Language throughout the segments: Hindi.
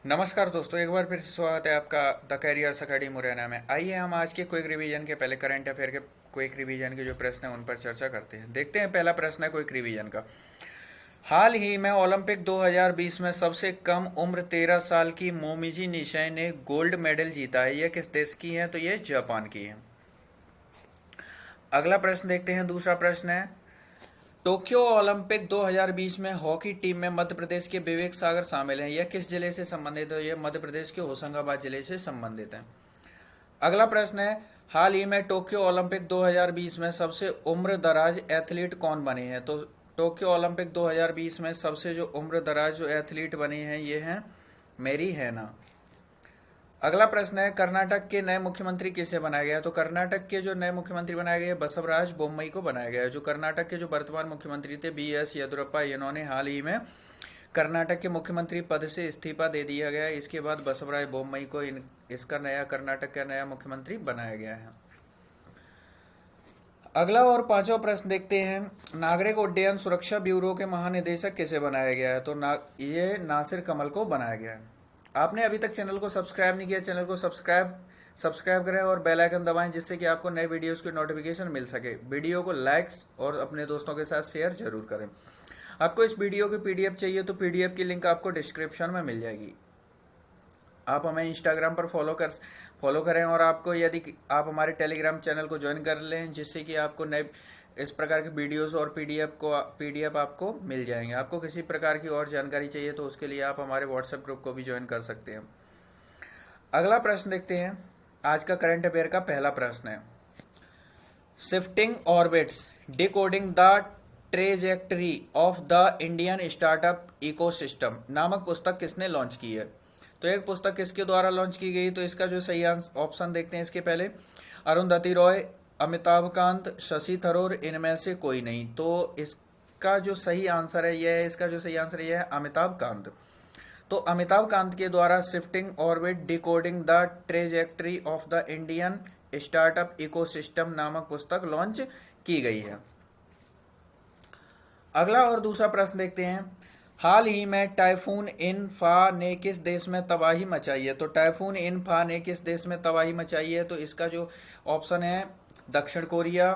नमस्कार दोस्तों, एक बार फिर स्वागत है आपका द कैरियर्स अकेडमी मुरैना में। आइए हम आज के क्विक रिवीजन के पहले करंट अफेयर के क्विक रिवीजन के जो प्रश्न हैं उन पर चर्चा करते हैं। देखते हैं, पहला प्रश्न है क्विक रिवीजन का। हाल ही में ओलंपिक 2020 में सबसे कम उम्र 13 साल की मोमिजी निशय ने गोल्ड मेडल जीता है। यह किस देश की है? तो यह जापान की है। अगला प्रश्न देखते हैं, दूसरा प्रश्न है, टोक्यो ओलंपिक 2020 में हॉकी टीम में मध्य प्रदेश के विवेक सागर शामिल हैं। यह किस जिले से संबंधित है? यह मध्य प्रदेश के होशंगाबाद जिले से संबंधित है। अगला प्रश्न है, हाल ही में टोक्यो ओलंपिक 2020 में सबसे उम्र दराज एथलीट कौन बने हैं? तो टोक्यो ओलंपिक 2020 में सबसे जो उम्र दराज जो एथलीट बने हैं ये हैं मेरी हैना। अगला प्रश्न है, कर्नाटक के नए मुख्यमंत्री किसे बनाया गया है? तो कर्नाटक के जो नए मुख्यमंत्री बनाए गए बसवराज बोम्मई को बनाया गया है। जो कर्नाटक के जो वर्तमान मुख्यमंत्री थे BS येदियुरप्पा, इन्होंने हाल ही में कर्नाटक के मुख्यमंत्री पद से इस्तीफा दे दिया गया है। इसके बाद बसवराज बोम्मई को इसका नया कर्नाटक का नया मुख्यमंत्री बनाया गया है। अगला और पांचवा प्रश्न देखते हैं, नागरिक उड्डयन सुरक्षा ब्यूरो के महानिदेशक किसे बनाया गया है? तो ये नासिर कमल को बनाया गया है। आपने अभी तक चैनल को सब्सक्राइब नहीं किया, चैनल को सब्सक्राइब करें और बेल आइकन दबाएं, जिससे कि आपको नए वीडियोस की नोटिफिकेशन मिल सके। वीडियो को लाइक्स और अपने दोस्तों के साथ शेयर जरूर करें। आपको इस वीडियो की PDF चाहिए तो PDF की लिंक आपको डिस्क्रिप्शन में मिल जाएगी। आप हमें इंस्टाग्राम पर फॉलो करें और आपको यदि आप हमारे टेलीग्राम चैनल को ज्वाइन कर लें, जिससे कि आपको नए इस प्रकार के वीडियोस और PDF आपको मिल जाएंगे। आपको किसी प्रकार की और जानकारी चाहिए तो उसके लिए आप हमारे व्हाट्सएप ग्रुप को भी ज्वाइन कर सकते हैं। अगला प्रश्न देखते हैं, आज का करंट अफेयर का पहला प्रश्न है, shifting orbits decoding the trajectory of the Indian startup ecosystem नामक पुस्तक किसने लॉन्च की है? तो एक पुस्तक किसके द्वारा लॉन्च की गई? तो इसका जो सही ऑप्शन देखते हैं इसके पहले, अरुंधति रॉय, अमिताभ कांत, शशि थरूर, इनमें से कोई नहीं। तो इसका जो सही आंसर है यह है, इसका जो सही आंसर यह है अमिताभ कांत। तो अमिताभ कांत के द्वारा shifting orbit decoding the trajectory of the Indian startup ecosystem नामक पुस्तक लॉन्च की गई है। अगला और दूसरा प्रश्न देखते हैं, हाल ही में टाइफून इनफा ने किस देश में तबाही मचाई है? तो टाइफून इनफा ने किस देश में तबाही मचाई है? तो इसका जो ऑप्शन है दक्षिण कोरिया,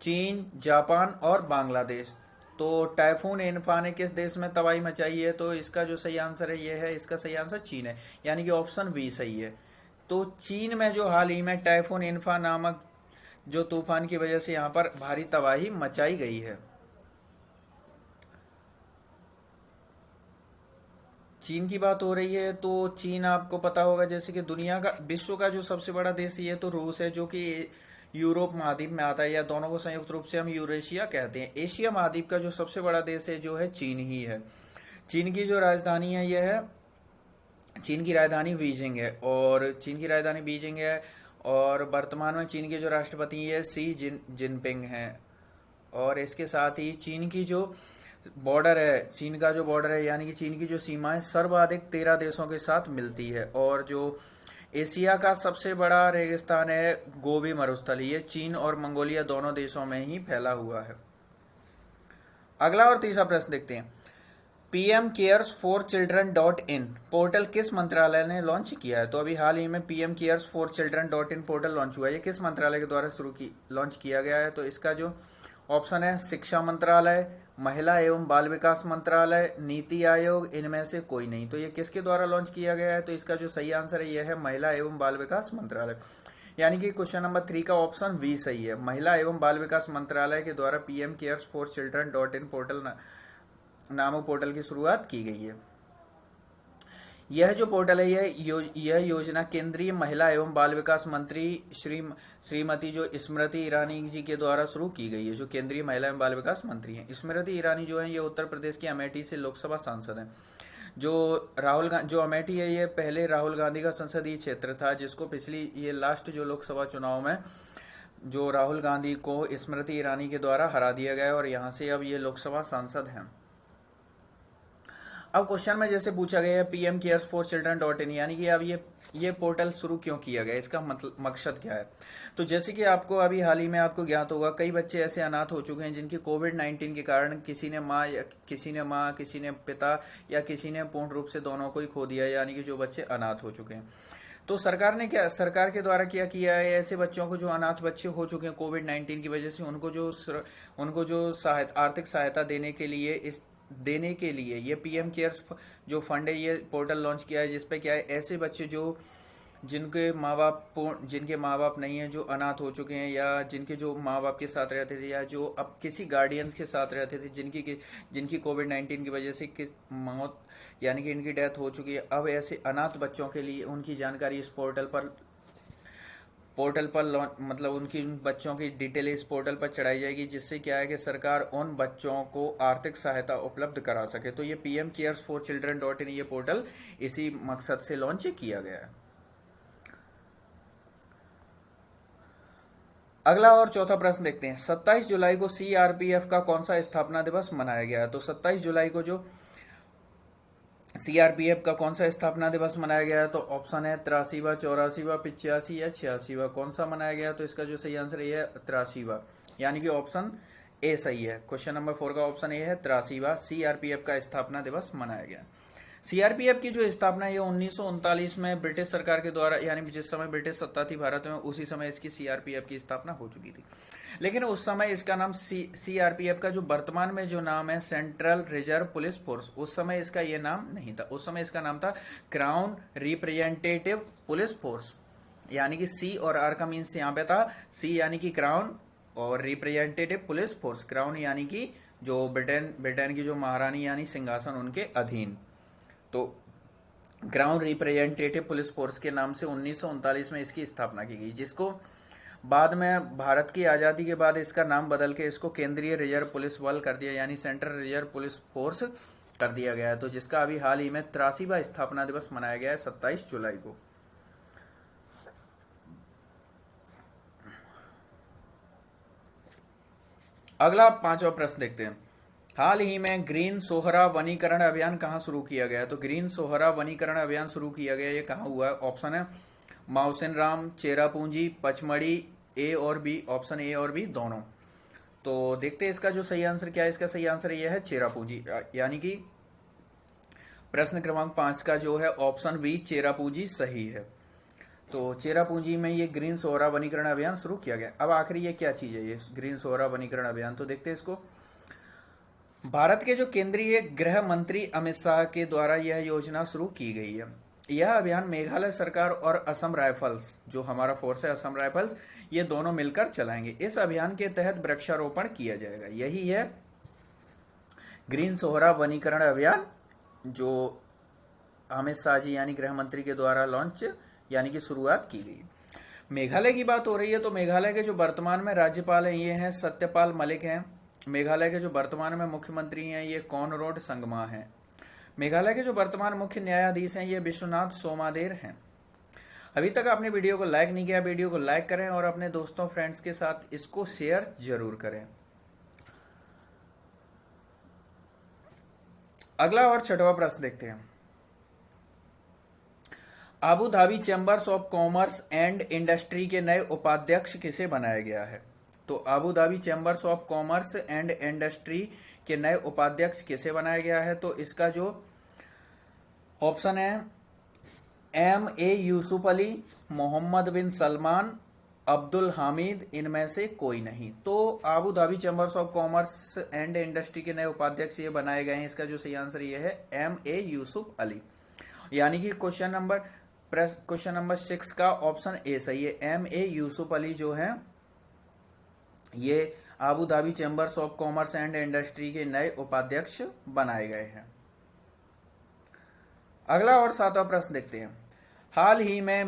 चीन, जापान और बांग्लादेश। तो टाइफून इनफा ने किस देश में तबाही मचाई है? तो इसका जो सही आंसर है यह है, इसका सही आंसर चीन है, यानी कि ऑप्शन बी सही है। तो चीन में जो हाल ही में टाइफून इनफा नामक जो तूफान की वजह से यहाँ पर भारी तबाही मचाई गई है। चीन की बात हो रही है तो चीन आपको पता होगा जैसे कि दुनिया का विश्व का जो सबसे बड़ा देश ये तो रूस है, जो कि यूरोप महाद्वीप में आता है, या दोनों को संयुक्त रूप से हम यूरेशिया कहते हैं। एशिया महाद्वीप का जो सबसे बड़ा देश है जो है चीन ही है। चीन की जो राजधानी है यह है, चीन की राजधानी बीजिंग है, और चीन की राजधानी बीजिंग है, और वर्तमान में चीन के जो राष्ट्रपति है शी जिनपिंग हैं। और इसके साथ ही चीन की जो बॉर्डर है, चीन का जो बॉर्डर है यानी कि चीन की जो सीमा है सर्वाधिक 13 देशों के साथ मिलती है। और जो एशिया का सबसे बड़ा रेगिस्तान है गोबी मरुस्थल, ये चीन और मंगोलिया दोनों देशों में ही फैला हुआ है। अगला और तीसरा प्रश्न देखते हैं, PM cares for children .in portal किस मंत्रालय ने लॉन्च किया है? तो अभी हाल ही में PM cares for children .in portal launch हुआ है। ये किस मंत्रालय के द्वारा लॉन्च किया गया है? तो इसका जो ऑप्शन है शिक्षा मंत्रालय, महिला एवं बाल विकास मंत्रालय, नीति आयोग, इनमें से कोई नहीं। तो ये किसके द्वारा लॉन्च किया गया है? तो इसका जो सही आंसर है यह है महिला एवं बाल विकास मंत्रालय, यानी कि क्वेश्चन नंबर 3 का ऑप्शन बी सही है। महिला एवं बाल विकास मंत्रालय के द्वारा PM cares for children .in portal नामक पोर्टल की शुरुआत की गई है। यह जो पोर्टल है यह योजना केंद्रीय महिला एवं बाल विकास मंत्री श्रीमती जो स्मृति ईरानी जी के द्वारा शुरू की गई है। जो केंद्रीय महिला एवं बाल विकास मंत्री हैं स्मृति ईरानी जो है ये उत्तर प्रदेश की अमेठी से लोकसभा सांसद हैं। जो अमेठी है ये पहले राहुल गांधी का संसदीय क्षेत्र था, जिसको पिछली ये लास्ट जो लोकसभा चुनाव में जो राहुल गांधी को स्मृति ईरानी के द्वारा हरा दिया गया और यहाँ से अब ये लोकसभा सांसद हैं। अब क्वेश्चन में जैसे पूछा गया है PM cares for children dot in, यानी कि अब ये पोर्टल शुरू क्यों किया गया, इसका मतलब मकसद क्या है। तो जैसे कि आपको अभी हाल ही में आपको ज्ञात होगा, कई बच्चे ऐसे अनाथ हो चुके हैं जिनकी कोविड-19 के कारण किसी ने माँ किसी ने पिता या किसी ने पूर्ण रूप से दोनों को ही खो दिया, यानी कि जो बच्चे अनाथ हो चुके हैं। तो सरकार के द्वारा क्या किया है, ऐसे बच्चों को जो अनाथ बच्चे हो चुके हैं कोविड-19 की वजह से, उनको जो आर्थिक सहायता देने के लिए ये पीएम केयर्स जो फंड है, ये पोर्टल लॉन्च किया है, जिसपे क्या है, ऐसे बच्चे जिनके माँ बाप नहीं है, जो अनाथ हो चुके हैं, या जिनके जो माँ बाप के साथ रहते थे, या जो अब किसी गार्डियंस के साथ रहते थे, जिनकी कोविड-19 की वजह से किस मौत यानी कि इनकी डेथ हो चुकी है, अब ऐसे अनाथ बच्चों के लिए उनकी जानकारी इस मतलब उन बच्चों की डिटेल इस पोर्टल पर चढ़ाई जाएगी, जिससे क्या है कि सरकार उन बच्चों को आर्थिक सहायता उपलब्ध करा सके। तो ये PM cares for children dot in, ये पोर्टल इसी मकसद से लॉन्च किया गया है। अगला और चौथा प्रश्न देखते हैं। 27 जुलाई को सीआरपीएफ का कौन सा स्थापना दिवस मनाया गया है। तो 27 जुलाई को जो सीआरपीएफ का कौन सा स्थापना दिवस मनाया गया है, तो ऑप्शन है 83वां, 84वां, 85 या 86वां। कौन सा मनाया गया है, तो इसका जो सही आंसर ये है 83वां, यानी कि ऑप्शन ए सही है। क्वेश्चन नंबर 4 का ऑप्शन ए है 83वां, सीआरपीएफ का स्थापना दिवस मनाया गया। सीआरपीएफ की जो स्थापना है 1939 में ब्रिटिश सरकार के द्वारा, यानी जिस समय ब्रिटिश सत्ता थी भारत में, उसी समय इसकी सीआरपीएफ की स्थापना हो चुकी थी। लेकिन उस समय इसका नाम सीआरपीएफ का जो वर्तमान में जो नाम है सेंट्रल रिजर्व पुलिस फोर्स, उस समय इसका ये नाम नहीं था। उस समय इसका नाम था क्राउन रिप्रेजेंटेटिव पुलिस फोर्स, यानी कि सी और आर का मीन्स यहाँ पे था। सी यानी कि क्राउन और रिप्रेजेंटेटिव पुलिस फोर्स, क्राउन यानी कि जो ब्रिटेन की जो महारानी यानी सिंहासन उनके अधीन, तो क्राउन रिप्रेजेंटेटिव पुलिस फोर्स के नाम से 1939 में इसकी स्थापना की गई, जिसको बाद में भारत की आज़ादी के बाद इसका नाम बदल के इसको केंद्रीय रिजर्व पुलिस बल कर दिया, यानी सेंट्रल रिजर्व पुलिस फोर्स कर दिया गया है। तो जिसका अभी हाल ही में 83वां स्थापना दिवस मनाया गया है 27 जुलाई को। अगला 5वां प्रश्न देखते हैं। हाल ही में ग्रीन सोहरा वनीकरण अभियान कहाँ शुरू किया गया है। तो ग्रीन सोहरा वनीकरण अभियान शुरू किया गया, ये कहाँ हुआ है। ऑप्शन है माउसिन राम, चेरापूंजी, पचमढ़ी, ए और बी। ऑप्शन ए और बी दोनों। तो देखते हैं इसका जो सही आंसर क्या है। इसका सही आंसर ये है चेरापूंजी, यानी कि प्रश्न क्रमांक 5 का जो है ऑप्शन बी चेरापूंजी सही है। तो चेरापूंजी में ये ग्रीन सोहरा वनीकरण अभियान शुरू किया गया। अब आखिर ये क्या चीज़ है ये ग्रीन सोहरा वनीकरण अभियान, तो देखते हैं इसको। भारत के जो केंद्रीय गृह मंत्री अमित शाह के द्वारा यह योजना शुरू की गई है। यह अभियान मेघालय सरकार और असम राइफल्स, जो हमारा फोर्स है असम राइफल्स, ये दोनों मिलकर चलाएंगे। इस अभियान के तहत वृक्षारोपण किया जाएगा। यही है ग्रीन सोहरा वनीकरण अभियान, जो अमित शाह जी यानी गृह मंत्री के द्वारा लॉन्च यानी कि शुरुआत की गई। मेघालय की बात हो रही है, तो मेघालय के जो वर्तमान में राज्यपाल हैं ये हैं सत्यपाल मलिक हैं। मेघालय के जो वर्तमान में मुख्यमंत्री हैं ये कॉनराड संगमा हैं। मेघालय के जो वर्तमान मुख्य न्यायाधीश हैं ये विश्वनाथ सोमादेर हैं। अभी तक आपने वीडियो को लाइक नहीं किया, वीडियो को लाइक करें और अपने दोस्तों फ्रेंड्स के साथ इसको शेयर जरूर करें। अगला और 6वां प्रश्न देखते हैं। Abu Dhabi chambers of commerce and industry के नए उपाध्यक्ष किसे बनाया गया है। तो Abu Dhabi chambers of commerce and industry के नए उपाध्यक्ष किसे बनाया गया है। तो इसका जो ऑप्शन है M.A. यूसुफ अली, मोहम्मद बिन सलमान, अब्दुल हामिद, इनमें से कोई नहीं। तो Abu Dhabi chambers of commerce and industry के नए उपाध्यक्ष ये बनाए गए हैं। इसका जो सही आंसर ये है M.A. यूसुफ अली, यानी कि क्वेश्चन नंबर 6 का ऑप्शन ए सही है। M.A. यूसुफ अली जो है ये Abu Dhabi chambers of commerce and industry के नए उपाध्यक्ष बनाए गए हैं। अगला और 7वां प्रश्न देखते हैं। हाल ही में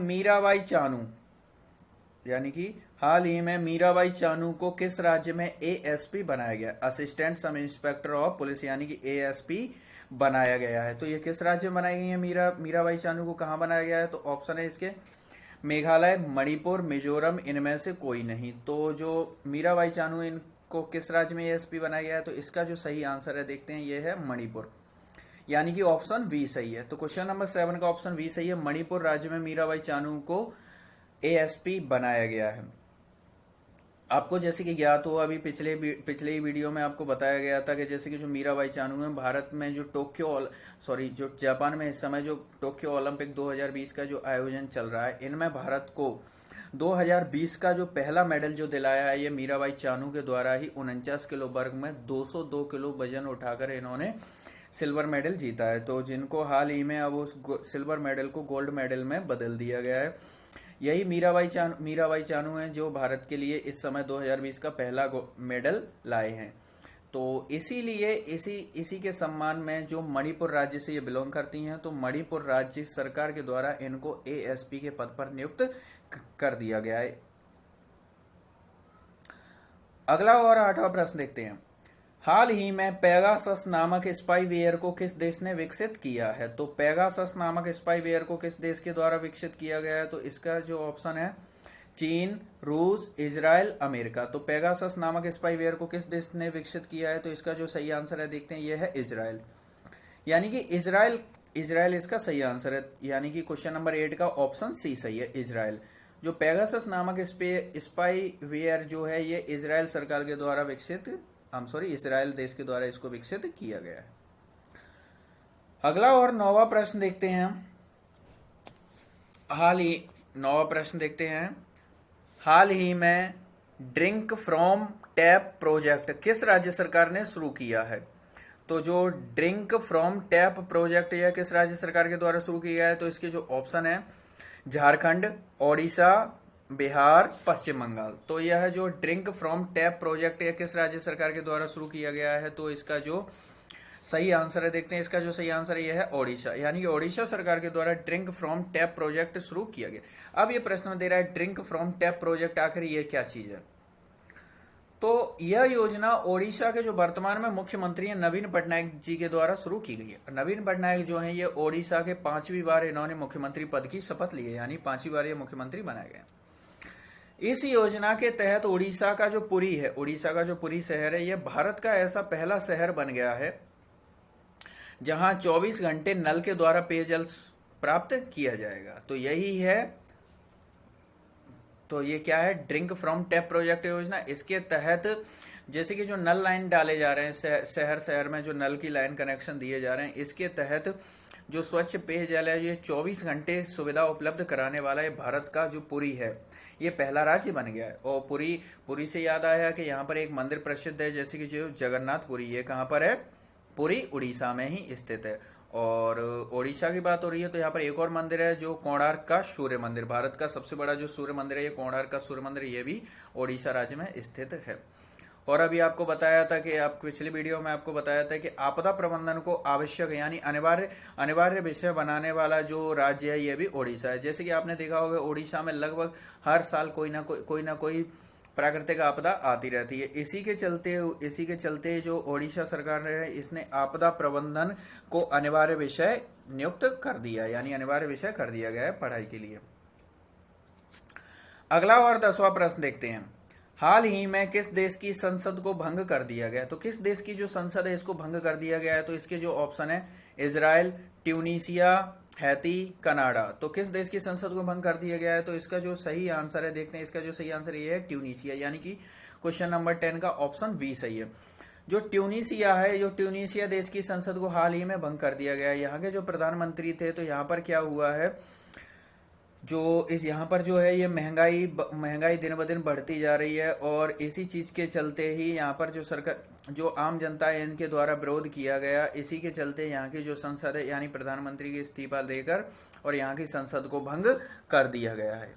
मीराबाई चानू को किस राज्य में ASP बनाया गया। Assistant sub inspector of police यानी कि ASP बनाया गया है। तो ये किस राज्य में बनाई गई है मीराबाई चानू को कहाँ बनाया गया है। तो ऑप्शन है इसके मेघालय, मणिपुर, मिजोरम, इनमें से कोई नहीं। तो जो मीराबाई चानू इनको किस राज्य में ASP बनाया गया है। तो इसका जो सही आंसर है देखते हैं ये है मणिपुर, यानी कि ऑप्शन बी सही है। तो क्वेश्चन नंबर 7 का ऑप्शन बी सही है। मणिपुर राज्य में मीराबाई चानू को एएसपी बनाया गया है। आपको जैसे कि ज्ञात हो, अभी पिछले ही वीडियो में आपको बताया गया था कि जैसे कि जो मीराबाई चानू है, भारत में जो जो जापान में इस समय जो टोक्यो ओलंपिक 2020 का जो आयोजन चल रहा है, इनमें भारत को 2020 का जो पहला मेडल जो दिलाया है, ये मीराबाई चानू के द्वारा ही 49 किलो वर्ग में 202 किलो वजन उठाकर इन्होंने सिल्वर मेडल जीता है। तो जिनको हाल ही में अब उस सिल्वर मेडल को गोल्ड मेडल में बदल दिया गया है। यही मीराबाई चानू हैं जो भारत के लिए इस समय 2020 का पहला मेडल लाए हैं। तो इसीलिए इसी के सम्मान में जो मणिपुर राज्य से ये बिलोंग करती हैं, तो मणिपुर राज्य सरकार के द्वारा इनको एएसपी के पद पर नियुक्त कर दिया गया है। अगला और 8वां प्रश्न देखते हैं। हाल ही में पेगासस नामक स्पाईवेयर को किस देश ने विकसित किया है? तो पेगासस नामक स्पाईवेयर को किस देश के द्वारा विकसित किया गया है? तो इसका जो ऑप्शन है चीन, रूस, इजराइल, अमेरिका। तो पेगासस नामक स्पाईवेयर को किस देश ने विकसित किया है? तो इसका जो सही आंसर है देखते हैं, यह है इजराइल। यानी कि इजराइल इसका सही आंसर है। यानी कि क्वेश्चन नंबर 8 का ऑप्शन सी सही है, इजराइल। जो पेगासस नामक स्पाईवेयर जो है, ये इजराइल सरकार के द्वारा इजराइल देश के द्वारा इसको विकसित किया गया है। अगला और 9वां प्रश्न देखते हैं। 9वां प्रश्न देखते हैं। हाल ही में ड्रिंक फ्रॉम टैप प्रोजेक्ट किस राज्य सरकार ने शुरू किया है? तो जो ड्रिंक फ्रॉम टैप प्रोजेक्ट यह किस राज्य सरकार के द्वारा शुरू किया है? तो इसके जो ऑप्शन है झारखंड, ओडिशा, बिहार, पश्चिम बंगाल। तो यह जो ड्रिंक फ्रॉम टैप प्रोजेक्ट यह किस राज्य सरकार के द्वारा शुरू किया गया है? तो इसका जो सही आंसर है देखते हैं। इसका जो सही आंसर है यह है ओडिशा। यानी कि ओडिशा सरकार के द्वारा ड्रिंक फ्रॉम टैप प्रोजेक्ट शुरू किया गया। अब ये प्रश्न दे रहा है ड्रिंक फ्रॉम टैप प्रोजेक्ट आखिर ये क्या चीज है? तो यह योजना ओडिशा के जो वर्तमान में मुख्यमंत्री हैं नवीन पटनायक जी के द्वारा शुरू की गई है। नवीन पटनायक जो हैं ये ओडिशा के 5वीं बार इन्होंने मुख्यमंत्री पद की शपथ ली है, यानी 5वीं बार ये मुख्यमंत्री बनाए गए। इस योजना के तहत ओडिशा का जो पुरी शहर है, यह भारत का ऐसा पहला शहर बन गया है जहां 24 घंटे नल के द्वारा पेयजल प्राप्त किया जाएगा। तो यही है, तो ये क्या है? ड्रिंक फ्रॉम टैप प्रोजेक्ट योजना। इसके तहत जैसे कि जो नल लाइन डाले जा रहे हैं, शहर में जो नल की लाइन कनेक्शन दिए जा रहे हैं, इसके तहत जो स्वच्छ पेयजल है ये 24 घंटे सुविधा उपलब्ध कराने वाला है भारत का जो पुरी है, ये पहला राज्य बन गया है। और पुरी से याद आया कि यहाँ पर एक मंदिर प्रसिद्ध है, जैसे कि जो जगन्नाथपुरी, ये कहाँ पर है? पुरी उड़ीसा में ही स्थित है। और ओडिशा की बात हो रही है तो यहाँ पर एक और मंदिर है जो कोणार्क का सूर्य मंदिर, भारत का सबसे बड़ा जो सूर्य मंदिर है ये कोणार्क का सूर्य मंदिर, ये भी ओडिशा राज्य में स्थित है। और अभी आपको बताया था कि पिछली वीडियो में आपको बताया था कि आपदा प्रबंधन को आवश्यक यानी अनिवार्य विषय बनाने वाला जो राज्य है ये भी ओडिशा है। जैसे कि आपने देखा होगा ओडिशा में लगभग हर साल कोई ना कोई प्राकृतिक आपदा आती रहती है। इसी के चलते जो ओडिशा सरकार है इसने आपदा प्रबंधन को अनिवार्य विषय नियुक्त कर दिया, यानी अनिवार्य विषय कर दिया गया है पढ़ाई के लिए। अगला और 10वां प्रश्न देखते हैं। हाल ही में किस देश की संसद को भंग कर दिया गया? तो किस देश की जो संसद है इसको भंग कर दिया गया है? तो इसके जो ऑप्शन है इजराइल, ट्यूनीसिया, हैती, कनाडा। तो किस देश की संसद को भंग कर दिया गया है? तो इसका जो सही आंसर है देखते हैं। इसका जो सही आंसर ये है ट्यूनीसिया, यानी कि क्वेश्चन नंबर 10 का ऑप्शन बी सही है। जो ट्यूनीसिया देश की संसद को हाल ही में भंग कर दिया गया है। यहाँ के जो प्रधानमंत्री थे, तो यहाँ पर क्या हुआ है, यहाँ पर जो है ये महंगाई दिन ब दिन बढ़ती जा रही है, और इसी चीज के चलते ही यहाँ पर जो सरकार जो आम जनता है इनके द्वारा विरोध किया गया। इसी के चलते यहाँ की जो संसद है यानी प्रधानमंत्री की इस्तीफा देकर और यहाँ की संसद को भंग कर दिया गया है।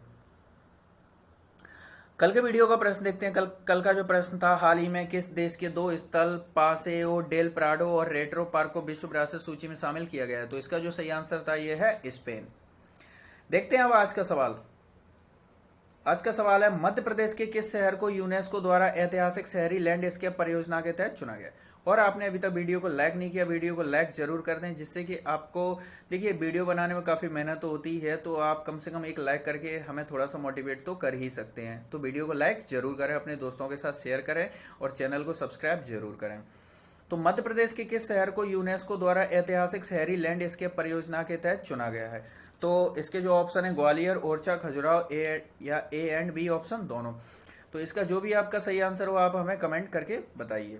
कल के वीडियो का प्रश्न देखते हैं। कल का जो प्रश्न था, हाल ही में किस देश के 2 स्थल पासेओ डेल प्राडो और रेट्रो पार्क को विश्व विरासत सूची में शामिल किया गया है? तो इसका जो सही आंसर था ये है स्पेन। देखते हैं अब आज का सवाल। आज का सवाल है मध्य प्रदेश के किस शहर को यूनेस्को द्वारा ऐतिहासिक शहरी लैंडस्केप परियोजना के तहत चुना गया? और आपने अभी तक वीडियो को लाइक नहीं किया, वीडियो को लाइक जरूर कर दें, जिससे कि आपको देखिए वीडियो बनाने में काफ़ी मेहनत होती है, तो आप कम से कम एक लाइक करके हमें थोड़ा सा मोटिवेट तो कर ही सकते हैं। तो वीडियो को लाइक जरूर करें, अपने दोस्तों के साथ शेयर करें और चैनल को सब्सक्राइब जरूर करें। तो मध्य प्रदेश के किस शहर को यूनेस्को द्वारा ऐतिहासिक शहरी लैंडस्केप परियोजना के तहत चुना गया है? तो इसके जो ऑप्शन है Gwalior, Orchha, Khajuraho, A and B option दोनों। तो इसका जो भी आपका सही आंसर हो आप हमें कमेंट करके बताइए।